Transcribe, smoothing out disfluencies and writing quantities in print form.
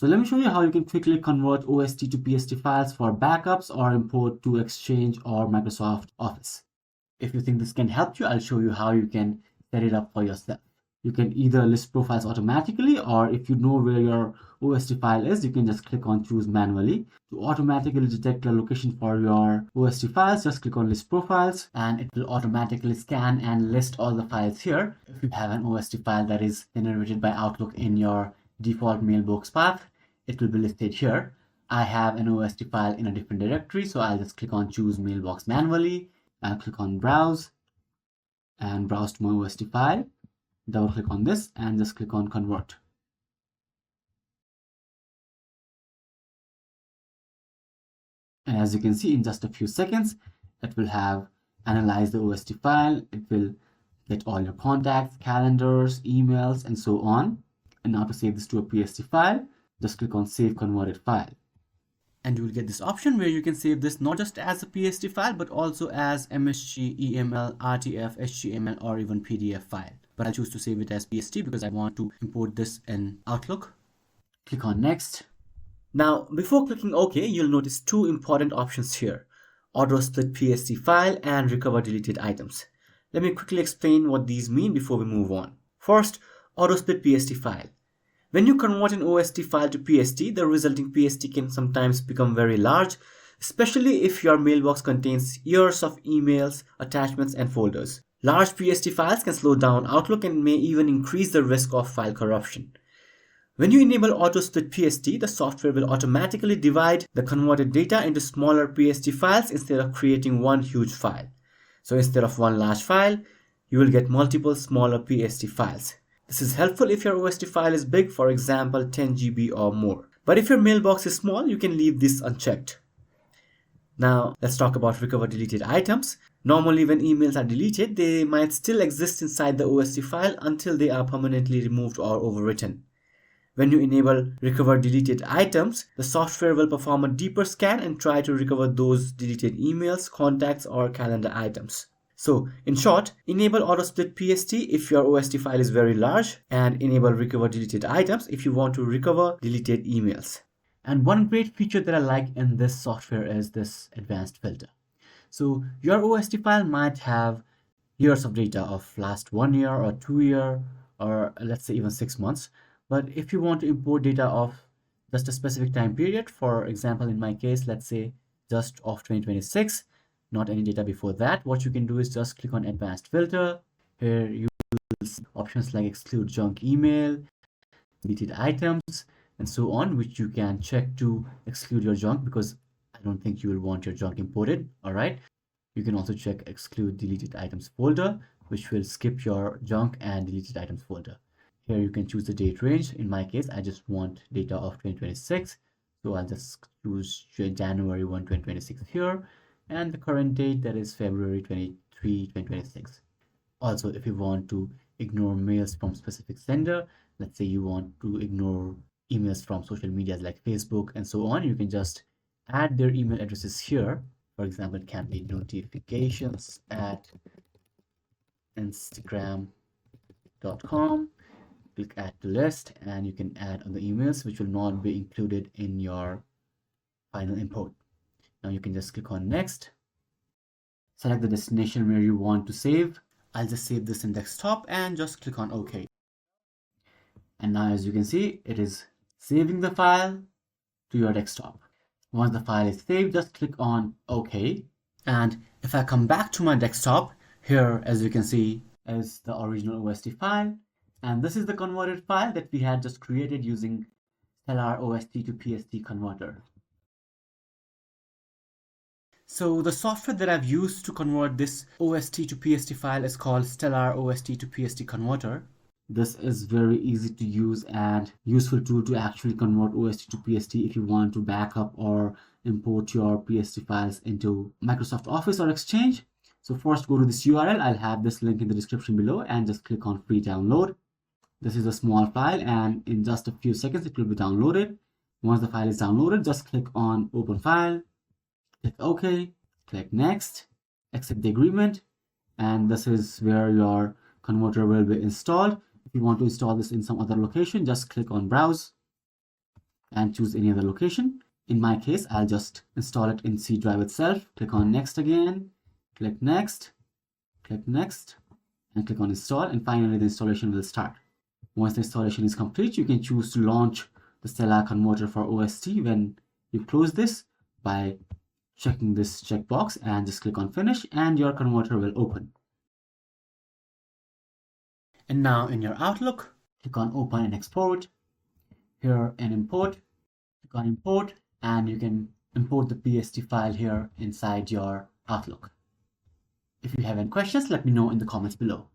So let me show you how you can quickly convert OST to PST files for backups or import to Exchange or Microsoft Office. If you think this can help you, I'll show you how you can set it up for yourself. You can either list profiles automatically, or if you know where your OST file is, you can just click on choose manually. To automatically detect the location for your OST files, just click on list profiles and it will automatically scan and list all the files here. If you have an OST file that is generated by Outlook in your default mailbox path, it will be listed here. I have an OST file in a different directory, so I'll just click on choose mailbox manually. I'll click on browse and browse to my OST file. Double click on this and just click on convert. And as you can see, in just a few seconds, it will have analyzed the OST file. It will get all your contacts, calendars, emails, and so on. And now to save this to a PST file, just click on save converted file. And you will get this option where you can save this not just as a PST file, but also as MSG, EML, RTF, HTML, or even PDF file. But I choose to save it as PST because I want to import this in Outlook. Click on next. Now, before clicking OK, you'll notice two important options here: auto split PST file and recover deleted items. Let me quickly explain what these mean before we move on. First, auto split PST file. When you convert an OST file to PST, the resulting PST can sometimes become very large, especially if your mailbox contains years of emails, attachments, and folders. Large PST files can slow down Outlook and may even increase the risk of file corruption. When you enable auto split PST, the software will automatically divide the converted data into smaller PST files instead of creating one huge file. So instead of one large file, you will get multiple smaller PST files. This is helpful if your OST file is big, for example 10 GB or more. But if your mailbox is small, you can leave this unchecked. Now let's talk about recover deleted items. Normally when emails are deleted, they might still exist inside the OST file until they are permanently removed or overwritten. When you enable recover deleted items, the software will perform a deeper scan and try to recover those deleted emails, contacts, or calendar items. So, in short, enable auto split PST if your OST file is very large, and enable recover deleted items if you want to recover deleted emails. And one great feature that I like in this software is this advanced filter. So your OST file might have years of data of last 1 year or 2 years, or let's say even 6 months. But if you want to import data of just a specific time period, for example, in my case, let's say just of 2026, not any data before that, what you can do is just click on advanced filter. Here you will see options like exclude junk email, deleted items, and so on, which you can check to exclude your junk, because I don't think you will want your junk imported. All right. You can also check exclude deleted items folder, which will skip your junk and deleted items folder. Here you can choose the date range. In my case, I just want data of 2026. So I'll just choose January 1, 2026 here. And the current date, that is February 23, 2026. Also, if you want to ignore mails from specific sender, let's say you want to ignore emails from social medias like Facebook and so on, you can just add their email addresses here. For example, it can be notifications at instagram.com. Click add to list, and you can add other emails which will not be included in your final import. Now you can just click on next. Select the destination where you want to save. I'll just save this in desktop and just click on OK. And now as you can see, it is saving the file to your desktop. Once the file is saved, just click on OK. And if I come back to my desktop, here as you can see is the original OST file. And this is the converted file that we had just created using Stellar OST to PST converter. So the software that I've used to convert this OST to PST file is called Stellar OST to PST converter. This is very easy to use and useful tool to actually convert OST to PST if you want to backup or import your PST files into Microsoft Office or Exchange. So first go to this URL. I'll have this link in the description below and just click on free download. This is a small file and in just a few seconds it will be downloaded. Once the file is downloaded, just click on open file, click OK, click next, accept the agreement, and this is where your converter will be installed. If you want to install this in some other location, just click on browse, and choose any other location. In my case, I'll just install it in C drive itself. Click on next again, click next, and click on install, and finally the installation will start. Once the installation is complete, you can choose to launch the Stellar converter for OST when you close this by checking this checkbox and just click on finish, and your converter will open. And now in your Outlook, click on open and export. Here in import, click on import, and you can import the PST file here inside your Outlook. If you have any questions, let me know in the comments below.